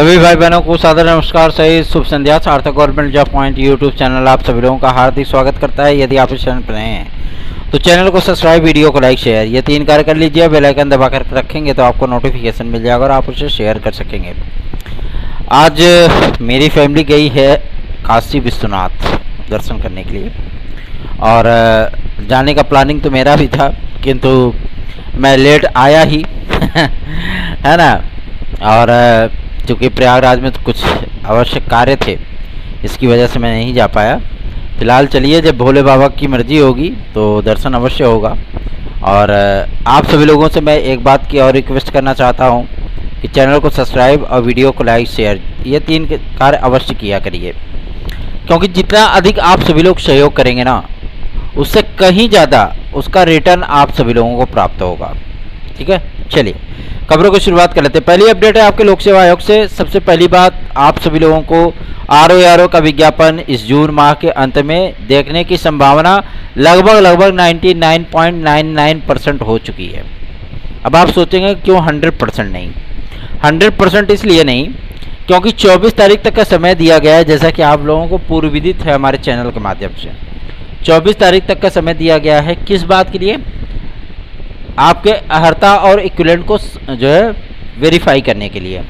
सभी भाई बहनों को सादर नमस्कार, सही शुभ संध्या। सार्थक government job point YouTube channel आप सभी लोगों का हार्दिक स्वागत करता है। यदि आप इस चैनल पर नए हैं तो चैनल को सब्सक्राइब, वीडियो को लाइक, शेयर ये 3 कार्य कर लीजिए। बेल आइकन दबा कर रखेंगे तो आपको नोटिफिकेशन मिल जाएगा और आप उसे शेयर कर सकेंगे। आज मेरी फैमिली गई है काशी विश्वनाथ दर्शन करने के लिए और जाने का प्लानिंग तो मेरा भी था, किंतु मैं लेट आया ही है ना। और चूँकि प्रयागराज में तो कुछ आवश्यक कार्य थे, इसकी वजह से मैं नहीं जा पाया। फिलहाल चलिए, जब भोले बाबा की मर्जी होगी तो दर्शन अवश्य होगा। और आप सभी लोगों से मैं एक बात की और रिक्वेस्ट करना चाहता हूं कि चैनल को सब्सक्राइब और वीडियो को लाइक, शेयर ये 3 कार्य अवश्य किया करिए, क्योंकि जितना अधिक आप सभी लोग सहयोग करेंगे ना, उससे कहीं ज़्यादा उसका रिटर्न आप सभी लोगों को प्राप्त होगा। ठीक है, चलिए खबरों की शुरुआत कर लेते हैं। पहली अपडेट है आपके लोक सेवा आयोग से। सबसे पहली बात, आप सभी लोगों को आरओ का विज्ञापन इस जून माह के अंत में देखने की संभावना लगभग 99.99% हो चुकी है। अब आप सोचेंगे क्यों 100% नहीं? 100% इसलिए नहीं क्योंकि 24 तारीख तक का समय दिया गया है, जैसा कि आप लोगों को पूर्व विदित है हमारे चैनल के माध्यम से। 24 तारीख तक का समय दिया गया है किस बात के लिए? आपके अर्हता और इक्विवेलेंट को जो है वेरीफाई करने के लिए,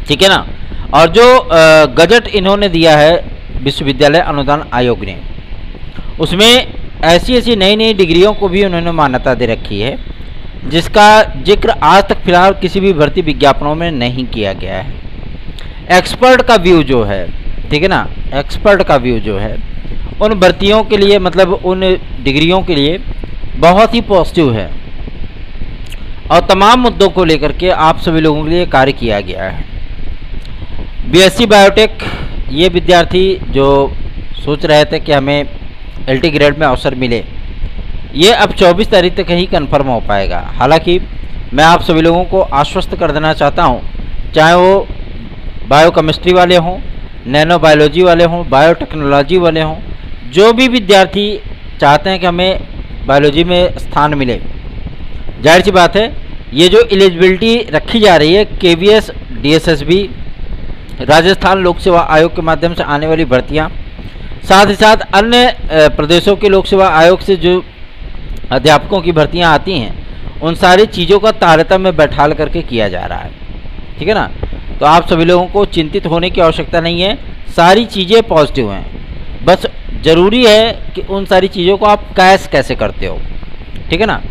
ठीक है ना। और जो गजट इन्होंने दिया है विश्वविद्यालय अनुदान आयोग ने, उसमें ऐसी नई डिग्रियों को भी उन्होंने मान्यता दे रखी है, जिसका जिक्र आज तक फिलहाल किसी भी भर्ती विज्ञापनों में नहीं किया गया है। एक्सपर्ट का व्यू जो है, ठीक है ना, एक्सपर्ट का व्यू जो है उन भर्तियों के लिए, मतलब उन डिग्रियों के लिए बहुत ही पॉजिटिव है और तमाम मुद्दों को लेकर के आप सभी लोगों के लिए कार्य किया गया है। बीएससी बायोटेक, ये विद्यार्थी जो सोच रहे थे कि हमें एलटी ग्रेड में अवसर मिले, ये अब 24 तारीख तक ही कंफर्म हो पाएगा। हालांकि मैं आप सभी लोगों को आश्वस्त कर देना चाहता हूँ, चाहे वो बायोकेमिस्ट्री वाले हों, नैनो बायोलॉजी वाले हों, बायोटेक्नोलॉजी वाले हों, जो भी विद्यार्थी चाहते हैं कि हमें बायोलॉजी में स्थान मिले, जाहिर सी बात है ये जो एलिजिबिलिटी रखी जा रही है केवीएस, डीएसएसबी, राजस्थान लोक सेवा आयोग के माध्यम से आने वाली भर्तियां, साथ ही साथ अन्य प्रदेशों के लोक सेवा आयोग से जो अध्यापकों की भर्तियां आती हैं, उन सारी चीज़ों का तारतम्य बैठाल करके किया जा रहा है। ठीक है ना, तो आप सभी लोगों को चिंतित होने की आवश्यकता नहीं है, सारी चीज़ें पॉजिटिव हैं। बस ज़रूरी है कि उन सारी चीज़ों को आप कैसे करते हो, ठीक है ना।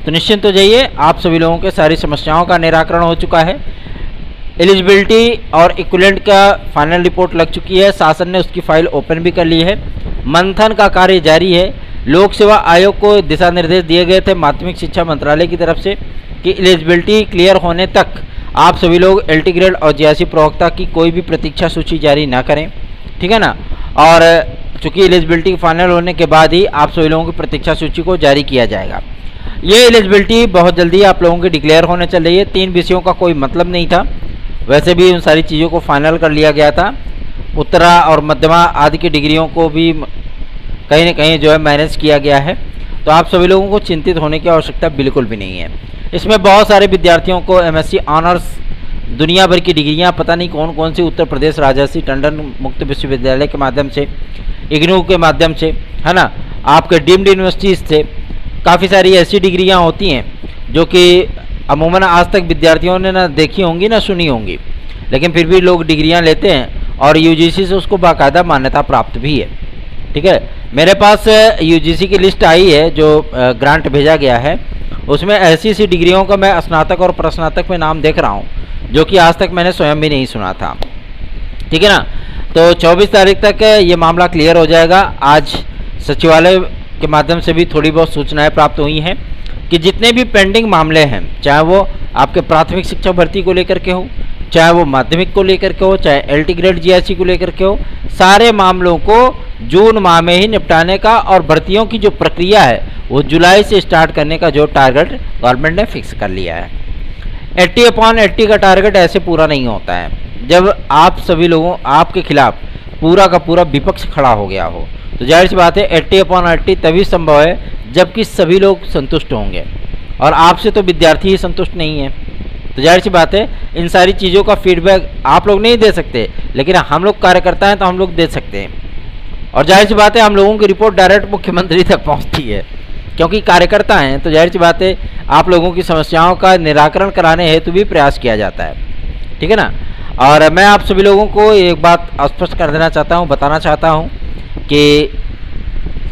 तो निश्चिंत हो जाइए, आप सभी लोगों के सारी समस्याओं का निराकरण हो चुका है। एलिजिबिलिटी और इक्विवेलेंट का फाइनल रिपोर्ट लग चुकी है, शासन ने उसकी फाइल ओपन भी कर ली है। मंथन का कार्य जारी है। लोक सेवा आयोग को दिशा निर्देश दिए गए थे माध्यमिक शिक्षा मंत्रालय की तरफ से कि एलिजिबिलिटी क्लियर होने तक आप सभी लोग एलटी ग्रेड और जेआरसी प्रवक्ता की कोई भी प्रतीक्षा सूची जारी ना करें, ठीक है ना। और चूँकि एलिजिबिलिटी फाइनल होने के बाद ही आप सभी लोगों की प्रतीक्षा सूची को जारी किया जाएगा। ये एलिजिबिलिटी बहुत जल्दी आप लोगों की डिक्लेयर होने चल रही है। 3 विषयों का कोई मतलब नहीं था, वैसे भी उन सारी चीज़ों को फाइनल कर लिया गया था। उत्तरा और मध्यमा आदि की डिग्रियों को भी कहीं न कहीं जो है मैनेज किया गया है। तो आप सभी लोगों को चिंतित होने की आवश्यकता बिल्कुल भी नहीं है। इसमें बहुत सारे विद्यार्थियों को एमएससी ऑनर्स, दुनिया भर की डिग्रियाँ, पता नहीं कौन कौन सी, उत्तर प्रदेश राजर्षि टंडन मुक्त विश्वविद्यालय के माध्यम से, इग्नू के माध्यम से, है ना, आपके डीम्ड यूनिवर्सिटीज़ से काफ़ी सारी ऐसी डिग्रियां होती हैं जो कि अमूमन आज तक विद्यार्थियों ने ना देखी होंगी ना सुनी होंगी, लेकिन फिर भी लोग डिग्रियां लेते हैं और यूजीसी से उसको बाकायदा मान्यता प्राप्त भी है। ठीक है, मेरे पास यूजीसी की लिस्ट आई है जो ग्रांट भेजा गया है, उसमें ऐसी डिग्रियों का मैं स्नातक और प्रस्नातक में नाम देख रहा हूँ जो कि आज तक मैंने स्वयं भी नहीं सुना था। ठीक है ना, तो 24 तारीख तक ये मामला क्लियर हो जाएगा। आज सचिवालय के माध्यम से भी थोड़ी बहुत सूचनाएं प्राप्त हुई हैं कि जितने भी पेंडिंग मामले हैं, चाहे वो आपके प्राथमिक शिक्षा भर्ती को लेकर के हो, चाहे वो माध्यमिक को लेकर के हो, चाहे एलटी ग्रेड जीआरसी को लेकर के हो, सारे मामलों को जून माह में ही निपटाने का और भर्तियों की जो प्रक्रिया है वो जुलाई से स्टार्ट करने का जो टारगेट गवर्नमेंट ने फिक्स कर लिया है। 80/80 का टारगेट ऐसे पूरा नहीं होता है जब आप सभी लोगों, आपके खिलाफ पूरा का पूरा विपक्ष खड़ा हो गया हो। तो जाहिर सी बात है 80/80 तभी संभव है जबकि सभी लोग संतुष्ट होंगे, और आपसे तो विद्यार्थी ही संतुष्ट नहीं है। तो जाहिर सी बात है इन सारी चीज़ों का फीडबैक आप लोग नहीं दे सकते, लेकिन हम लोग कार्यकर्ता हैं तो हम लोग दे सकते हैं। और जाहिर सी बात है हम लोगों की रिपोर्ट डायरेक्ट मुख्यमंत्री तक पहुंचती है, क्योंकि कार्यकर्ता हैं तो जाहिर सी बात है आप लोगों की समस्याओं का निराकरण कराने हेतु भी प्रयास किया जाता है, ठीक है ना। और मैं आप सभी लोगों को एक बात स्पष्ट कर देना चाहता हूं, बताना चाहता हूं कि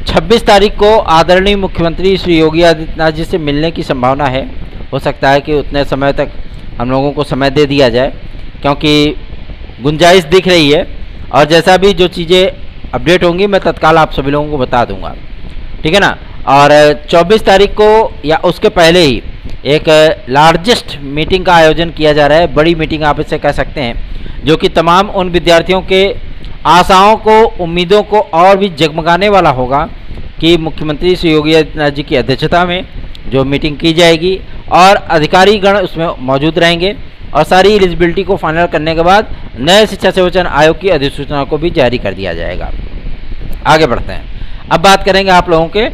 26 तारीख को आदरणीय मुख्यमंत्री श्री योगी आदित्यनाथ जी से मिलने की संभावना है। हो सकता है कि उतने समय तक हम लोगों को समय दे दिया जाए, क्योंकि गुंजाइश दिख रही है। और जैसा भी जो चीज़ें अपडेट होंगी मैं तत्काल आप सभी लोगों को बता दूंगा, ठीक है ना। और 24 तारीख को या उसके पहले ही एक लार्जेस्ट मीटिंग का आयोजन किया जा रहा है, बड़ी मीटिंग आप इसे कह सकते हैं, जो कि तमाम उन विद्यार्थियों के आशाओं को, उम्मीदों को और भी जगमगाने वाला होगा कि मुख्यमंत्री श्री योगी आदित्यनाथ जी की अध्यक्षता में जो मीटिंग की जाएगी और अधिकारीगण उसमें मौजूद रहेंगे और सारी एलिजिबिलिटी को फाइनल करने के बाद नए शिक्षा सेवचयन आयोग की अधिसूचना को भी जारी कर दिया जाएगा। आगे बढ़ते हैं, अब बात करेंगे आप लोगों के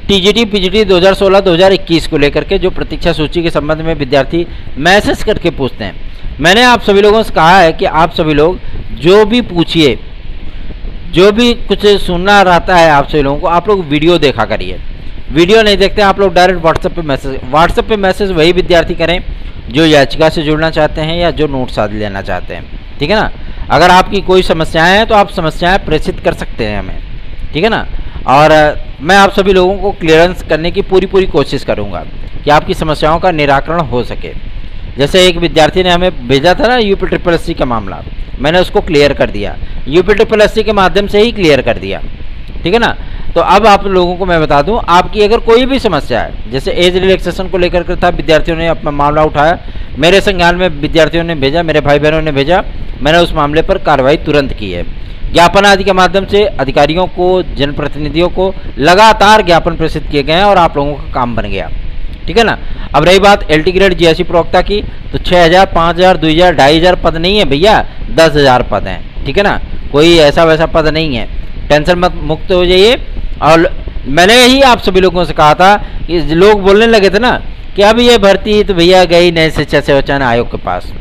टीजीटी पीजीटी 2016-2021 को लेकर के, जो प्रतीक्षा सूची के संबंध में विद्यार्थी मैसेज करके पूछते हैं। मैंने आप सभी लोगों से कहा है कि आप सभी लोग जो भी पूछिए, जो भी कुछ सुनना रहता है आप सभी लोगों को, आप लोग वीडियो देखा करिए। वीडियो नहीं देखते आप लोग डायरेक्ट व्हाट्सएप पे मैसेज वही विद्यार्थी करें जो याचिका से जुड़ना चाहते हैं या जो नोट्स आदि लेना चाहते हैं, ठीक है ना। अगर आपकी कोई समस्याएं हैं तो आप समस्याएं प्रेषित कर सकते हैं हमें, ठीक है ना। और मैं आप सभी लोगों को क्लियरेंस करने की पूरी कोशिश करूंगा कि आपकी समस्याओं का निराकरण हो सके। जैसे एक विद्यार्थी ने हमें भेजा था ना UPSSC का मामला, मैंने उसको क्लियर कर दिया, UPSSC के माध्यम से ही क्लियर कर दिया, ठीक है ना। तो अब आप लोगों को मैं बता दूं, आपकी अगर कोई भी समस्या है, जैसे एज रिलैक्सेशन को लेकर के था, विद्यार्थियों ने अपना मामला उठाया, मेरे संज्ञान में विद्यार्थियों ने भेजा, मेरे भाई बहनों ने भेजा, मैंने उस मामले पर कार्रवाई तुरंत की है। ज्ञापन आदि के माध्यम से अधिकारियों को, जनप्रतिनिधियों को लगातार ज्ञापन प्रेषित किए गए हैं और आप लोगों का काम बन गया, ठीक है ना। अब रही बात LT ग्रेड GIC प्रवक्ता की, तो 6000, 5000, 2000, 2500 पद नहीं है भैया, 10,000 पद हैं, ठीक है ना। कोई ऐसा वैसा पद नहीं है, टेंशन मत मुक्त हो जाइए। और मैंने ही आप सभी लोगों से कहा था कि लोग बोलने लगे थे ना कि अब ये भर्ती तो भैया गई नए शिक्षा सेवचयन आयोग के पास,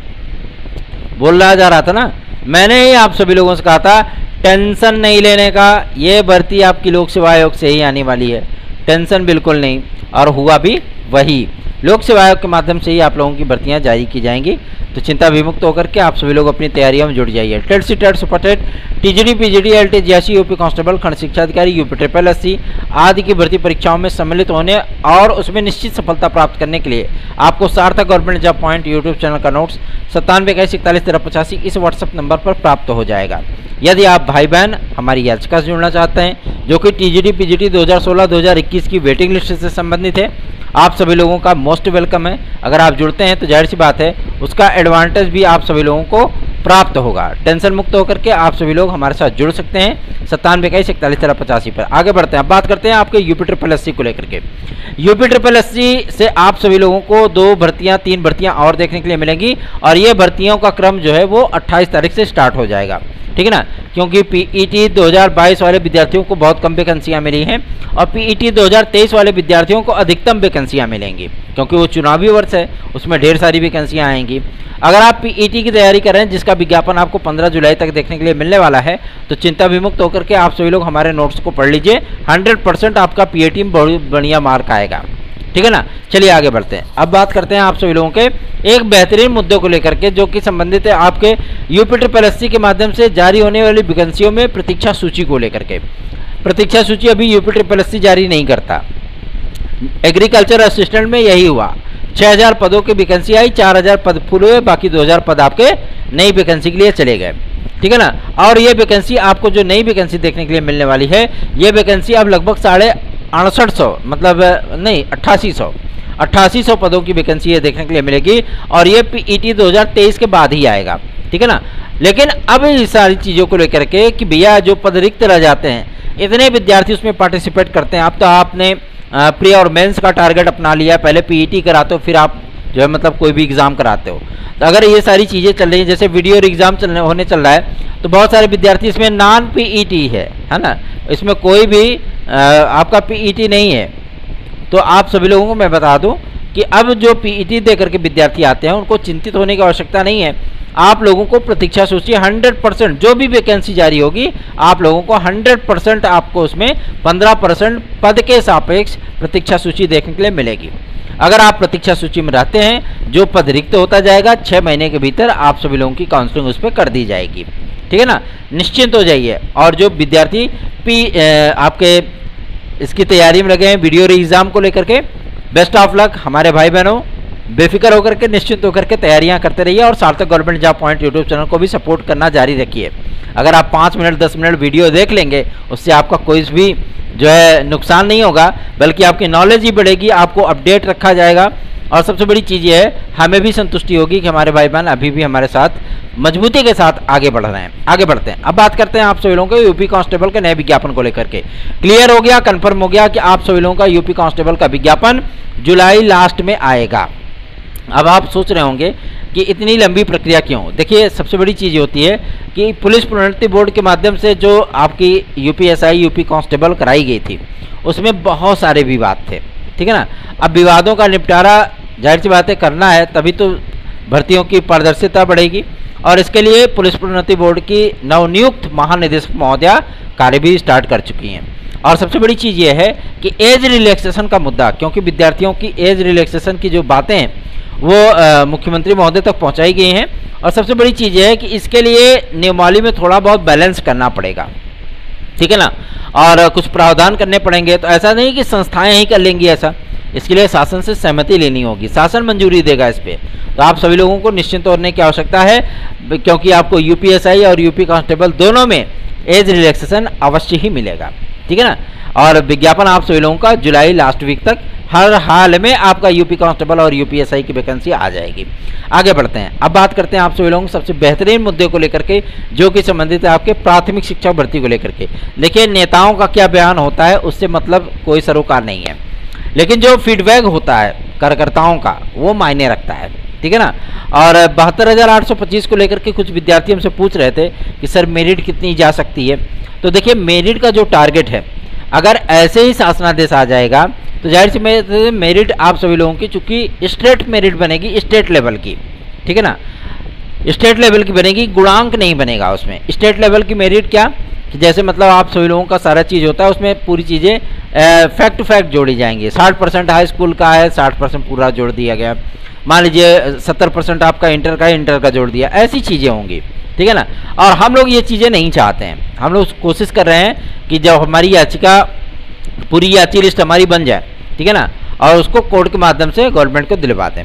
बोला जा रहा था ना। मैंने ही आप सभी लोगों से कहा था टेंशन नहीं लेने का, ये भर्ती आपकी लोक सेवा आयोग से ही आने वाली है, टेंशन बिल्कुल नहीं। और हुआ भी वही, लोक सेवा आयोग के माध्यम से ही आप लोगों की भर्तियां जारी की जाएंगी। तो चिंता विमुक्त होकर के आप सभी लोग अपनी तैयारियों में जुट जाइए। TET CTET super TET, TGT PGT LT GIC UP constable, खंड शिक्षा अधिकारी, UPSSC आदि की भर्ती परीक्षाओं में सम्मिलित होने और उसमें निश्चित सफलता प्राप्त करने के लिए आपको सार्थक government job point YouTube channel का नोट्स 9721411385 इस व्हाट्सएप नंबर पर प्राप्त हो जाएगा। यदि आप भाई बहन हमारी याचिका से जुड़ना चाहते हैं, जो कि TGT PGT 2016-2021 की वेटिंग लिस्ट से संबंधित है, आप सभी लोगों का मोस्ट वेलकम है। अगर आप जुड़ते हैं तो जाहिर सी बात है उसका एडवांटेज भी आप सभी लोगों को प्राप्त होगा। टेंशन मुक्त होकर के आप सभी लोग हमारे साथ जुड़ सकते हैं 9721411385 पर। आगे बढ़ते हैं, अब बात करते हैं आपके UPSSC को लेकर के। UPSSC से आप सभी लोगों को 3 भर्तियां और देखने के लिए मिलेंगी और ये भर्तियों का क्रम जो है वो 28 तारीख से स्टार्ट हो जाएगा, ठीक है ना। क्योंकि PET 2022 वाले विद्यार्थियों को बहुत कम वैकेंसियां मिली हैं और PET 2023 वाले विद्यार्थियों को अधिकतम वैकेंसियां मिलेंगी, क्योंकि वो चुनावी वर्ष है, उसमें ढेर सारी वैकेंसियां आएंगी। अगर आप PET की तैयारी कर रहे हैं, जिसका विज्ञापन आपको 15 जुलाई तक देखने के लिए मिलने वाला है, तो चिंता विमुक्त होकर के आप सभी लोग हमारे नोट्स को पढ़ लीजिए। 100% आपका PET में बहुत बढ़िया मार्क आएगा, ठीक है ना। चलिए आगे बढ़ते हैं, अब बात करते हैं आप सभी लोगों के एक बेहतरीन मुद्दे को लेकर के, जो कि संबंधित है आपके UPSSC के माध्यम से जारी होने वाली वैकेंसियों में प्रतीक्षा सूची को लेकर के। प्रतीक्षा सूची अभी UPSSC जारी नहीं करता। एग्रीकल्चर असिस्टेंट में यही हुआ, 6000 पदों की वैकेंसी आई, 4000 पद फुल हुए, बाकी 2000 पद आपके नई वैकेंसी के लिए चले गए, ठीक है ना। और ये वैकेंसी आपको जो नई वैकेंसी देखने के लिए मिलने वाली है, ये वैकेंसी अब लगभग 6800 मतलब नहीं 8800 पदों की वैकेंसी ये देखने के लिए मिलेगी और ये PET 2023 के बाद ही आएगा, ठीक है ना। लेकिन अब इस सारी चीज़ों को लेकर के कि भैया जो पद रिक्त रह जाते हैं, इतने विद्यार्थी उसमें पार्टिसिपेट करते हैं। अब तो आपने प्री और मेंस का टारगेट अपना लिया, पहले PET कराते हो फिर आप जो है मतलब कोई भी एग्ज़ाम कराते हो। तो अगर ये सारी चीज़ें चल रही हैं, जैसे वीडियो एग्ज़ाम होने चल रहा है, तो बहुत सारे विद्यार्थी इसमें नॉन PET है ना, इसमें कोई भी आपका PET नहीं है। तो आप सभी लोगों को मैं बता दूं कि अब जो पीईटी दे करके विद्यार्थी आते हैं उनको चिंतित होने की आवश्यकता नहीं है। आप लोगों को प्रतीक्षा सूची 100% जो भी वैकेंसी जारी होगी आप लोगों को 100% आपको उसमें 15% पद के सापेक्ष प्रतीक्षा सूची देखने के लिए मिलेगी। अगर आप प्रतीक्षा सूची में रहते हैं, जो पद रिक्त होता जाएगा 6 महीने के भीतर आप सभी लोगों की काउंसलिंग उस पर कर दी जाएगी। ठीक है ना, निश्चिंत हो जाइए। और जो विद्यार्थी आपके इसकी तैयारी में लगे हैं वीडियो एग्जाम को लेकर के, बेस्ट ऑफ लक हमारे भाई बहनों। बेफिक्र होकर के, निश्चिंत होकर के तैयारियां करते रहिए और सार्थक government job point YouTube channel को भी सपोर्ट करना जारी रखिए। अगर आप 5 मिनट 10 मिनट वीडियो देख लेंगे उससे आपका कोई भी जो है नुकसान नहीं होगा, बल्कि आपकी नॉलेज ही बढ़ेगी, आपको अपडेट रखा जाएगा। और सबसे बड़ी चीज़ ये है, हमें भी संतुष्टि होगी कि हमारे भाई बहन अभी भी हमारे साथ मजबूती के साथ आगे बढ़ रहे हैं। आगे बढ़ते हैं, अब बात करते हैं आप सभी लोगों के यूपी कांस्टेबल के नए विज्ञापन को लेकर के। क्लियर हो गया, कंफर्म हो गया कि आप सभी लोगों का यूपी कांस्टेबल का विज्ञापन जुलाई लास्ट में आएगा। अब आप सोच रहे होंगे कि इतनी लंबी प्रक्रिया क्यों। देखिए, सबसे बड़ी चीज़ होती है कि पुलिस प्रोन्नति बोर्ड के माध्यम से जो आपकी यूपीएसआई यूपी कांस्टेबल कराई गई थी उसमें बहुत सारे विवाद थे। ठीक है ना, अब विवादों का निपटारा जाहिर सी बातें करना है, तभी तो भर्तियों की पारदर्शिता बढ़ेगी। और इसके लिए पुलिस प्रोन्नति बोर्ड की नवनियुक्त महानिदेशक महोदया कार्य भी स्टार्ट कर चुकी हैं। और सबसे बड़ी चीज़ ये है कि एज रिलैक्सेशन का मुद्दा, क्योंकि विद्यार्थियों की एज रिलैक्सेशन की जो बातें हैं वो मुख्यमंत्री महोदय तक पहुंचाई गई हैं। और सबसे बड़ी चीज़ ये है कि इसके लिए नियमावली में थोड़ा बहुत बैलेंस करना पड़ेगा। ठीक है ना, और कुछ प्रावधान करने पड़ेंगे। तो ऐसा नहीं कि संस्थाएं ही कर लेंगी ऐसा, इसके लिए शासन से सहमति लेनी होगी, शासन मंजूरी देगा इस पर। तो आप सभी लोगों को निश्चिंत होने की आवश्यकता है, क्योंकि आपको यूपीएसआई और यूपी कांस्टेबल दोनों में एज रिलैक्सेशन अवश्य ही मिलेगा। ठीक है ना, और विज्ञापन आप सभी लोगों का जुलाई लास्ट वीक तक हर हाल में आपका यूपी कांस्टेबल और यूपीएसआई की वैकेंसी आ जाएगी। आगे बढ़ते हैं, अब बात करते हैं आप सभी लोगों को सबसे बेहतरीन मुद्दे को लेकर के, जो कि संबंधित है आपके प्राथमिक शिक्षा भर्ती को लेकर के। देखिए, नेताओं का क्या बयान होता है उससे मतलब कोई सरोकार नहीं है, लेकिन जो फीडबैक होता है कार्यकर्ताओं का वो मायने रखता है। ठीक है ना, और 72,825 को लेकर के कुछ विद्यार्थी हमसे पूछ रहे थे कि सर मेरिट कितनी जा सकती है। तो देखिए, मेरिट का जो टारगेट है, अगर ऐसे ही शासनादेश आ जाएगा तो जाहिर सी मेरिट आप सभी लोगों की, चूंकि स्टेट मेरिट बनेगी स्टेट लेवल की। ठीक है ना, स्टेट लेवल की बनेगी, गुणांक नहीं बनेगा उसमें। स्टेट लेवल की मेरिट क्या कि जैसे मतलब आप सभी लोगों का सारा चीज़ होता है, उसमें पूरी चीज़ें फैक्ट टू फैक्ट जोड़ी जाएंगी। 60% हाई स्कूल का है, 60% पूरा जोड़ दिया गया। मान लीजिए 70% आपका इंटर का है, इंटर का जोड़ दिया, ऐसी चीज़ें होंगी। ठीक है ना, और हम लोग ये चीज़ें नहीं चाहते हैं। हम लोग कोशिश कर रहे हैं कि जब हमारी याचिका पूरी याची लिस्ट हमारी बन जाए, ठीक है ना, और उसको कोर्ट के माध्यम से गवर्नमेंट को दिलवा दें।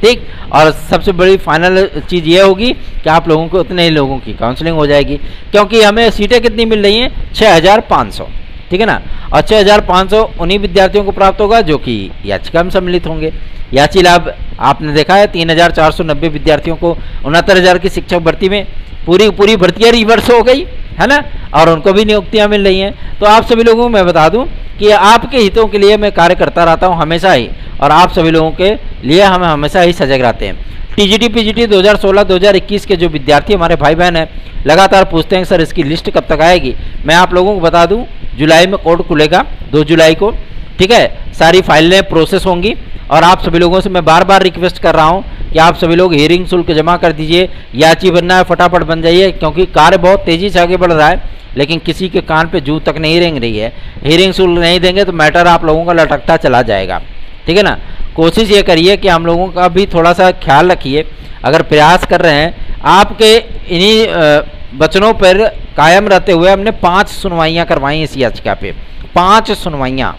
ठीक, और सबसे बड़ी फाइनल चीज़ ये होगी कि आप लोगों को उतने ही लोगों की काउंसलिंग हो जाएगी, क्योंकि हमें सीटें कितनी मिल रही हैं, 6,500। ठीक है ना, और 6,500 उन्हीं विद्यार्थियों को प्राप्त होगा जो कि याचिका में सम्मिलित होंगे। याची लाभ आपने देखा है, 3,490 विद्यार्थियों को 69,000 की शिक्षक भर्ती में पूरी भर्तियाँ रिवर्स हो गई है ना, और उनको भी नियुक्तियाँ मिल रही हैं। तो आप सभी लोगों को मैं बता दूं कि आपके हितों के लिए मैं कार्य करता रहता हूं हमेशा ही, और आप सभी लोगों के लिए हम हमेशा ही सजग रहते हैं। टीजीटी पीजीटी 2016-2021 के जो विद्यार्थी हमारे भाई बहन हैं लगातार पूछते हैं सर इसकी लिस्ट कब तक आएगी। मैं आप लोगों को बता दूं, जुलाई में कोर्ट खुलेगा 2 जुलाई को। ठीक है, सारी फाइलें प्रोसेस होंगी, और आप सभी लोगों से मैं बार बार रिक्वेस्ट कर रहा हूं कि आप सभी लोग हियरिंग शुल्क जमा कर दीजिए। याची बनना है फटाफट बन जाइए, क्योंकि कार्य बहुत तेज़ी से आगे बढ़ रहा है, लेकिन किसी के कान पे जू तक नहीं रेंग रही है। हियरिंग शुल्क नहीं देंगे तो मैटर आप लोगों का लटकता चला जाएगा। ठीक है ना, कोशिश ये करिए कि हम लोगों का भी थोड़ा सा ख्याल रखिए। अगर प्रयास कर रहे हैं, आपके इन्हीं वचनों पर कायम रहते हुए हमने 5 सुनवाइयाँ करवाई इस याचिका पे, 5 सुनवाइयाँ।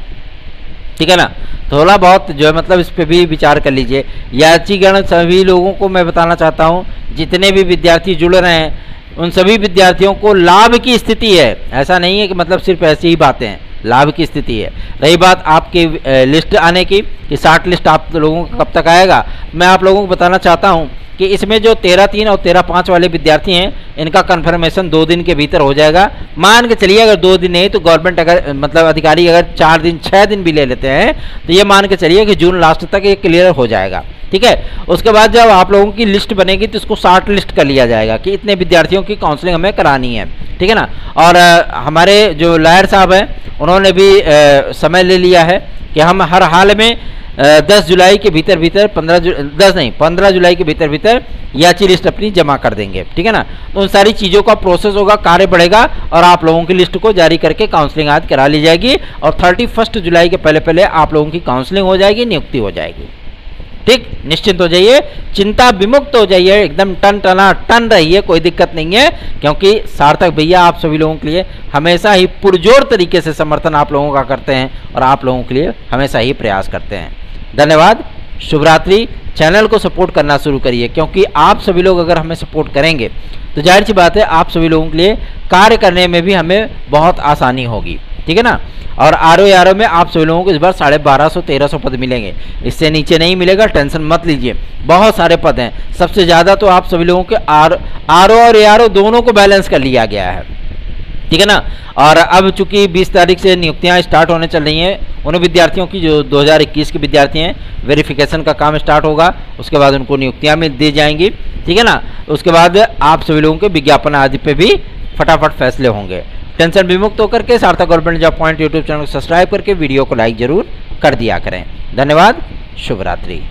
ठीक है ना, थोड़ा बहुत जो है मतलब इस पर भी विचार कर लीजिए। याचिकागण सभी लोगों को मैं बताना चाहता हूँ, जितने भी विद्यार्थी जुड़ रहे हैं उन सभी विद्यार्थियों को लाभ की स्थिति है। ऐसा नहीं है कि मतलब सिर्फ ऐसी ही बातें हैं, लाभ की स्थिति है। रही बात आपकी लिस्ट आने की कि 60 लिस्ट आप लोगों को कब तक आएगा, मैं आप लोगों को बताना चाहता हूँ कि इसमें जो 13/3 और 13/5 वाले विद्यार्थी हैं इनका कन्फर्मेशन 2 दिन के भीतर हो जाएगा। मान के चलिए अगर 2 दिन नहीं तो गवर्नमेंट अगर मतलब अधिकारी अगर 4 दिन 6 दिन भी ले लेते हैं तो ये मान के चलिए कि जून लास्ट तक ये क्लियर हो जाएगा। ठीक है, उसके बाद जब आप लोगों की लिस्ट बनेगी तो इसको 60 लिस्ट कर लिया जाएगा कि इतने विद्यार्थियों की काउंसलिंग हमें करानी है। ठीक है ना, और हमारे जो लॉयर साहब हैं उन्होंने भी समय ले लिया है कि हम हर हाल में 10 जुलाई के भीतर 15 जुलाई के भीतर याची लिस्ट अपनी जमा कर देंगे, ठीक है ना। तो उन सारी चीज़ों का प्रोसेस होगा, कार्य बढ़ेगा और आप लोगों की लिस्ट को जारी करके काउंसलिंग आज करा ली जाएगी और 31 जुलाई के पहले आप लोगों की काउंसलिंग हो जाएगी, नियुक्ति हो जाएगी। ठीक, निश्चिंत हो जाइए, चिंता विमुक्त हो जाइए, एकदम टन रहिए, कोई दिक्कत नहीं है, क्योंकि सार्थक भैया आप सभी लोगों के लिए हमेशा ही पुरजोर तरीके से समर्थन आप लोगों का करते हैं और आप लोगों के लिए हमेशा ही प्रयास करते हैं। धन्यवाद, शुभ रात्रि। चैनल को सपोर्ट करना शुरू करिए, क्योंकि आप सभी लोग अगर हमें सपोर्ट करेंगे तो जाहिर सी बात है आप सभी लोगों के लिए कार्य करने में भी हमें बहुत आसानी होगी, ठीक है ना। और आरओ में आप सभी लोगों को इस बार 1250-1300 पद मिलेंगे, इससे नीचे नहीं मिलेगा, टेंशन मत लीजिए। बहुत सारे पद हैं, सबसे ज़्यादा तो आप सभी लोगों के आरओ और एआरओ दोनों को बैलेंस कर लिया गया है, ठीक है ना। और अब चूंकि 20 तारीख से नियुक्तियां स्टार्ट होने चल रही हैं, उन विद्यार्थियों की जो 2021 के विद्यार्थी हैं, वेरिफिकेशन का काम स्टार्ट होगा, उसके बाद उनको नियुक्तियां में दी जाएंगी, ठीक है ना। उसके बाद आप सभी लोगों के विज्ञापन आदि पे भी फटाफट फैसले होंगे। टेंशन विमुक्त होकर के सार्थक government job point YouTube channel को सब्सक्राइब करके वीडियो को लाइक जरूर कर दिया करें। धन्यवाद, शुभ रात्रि।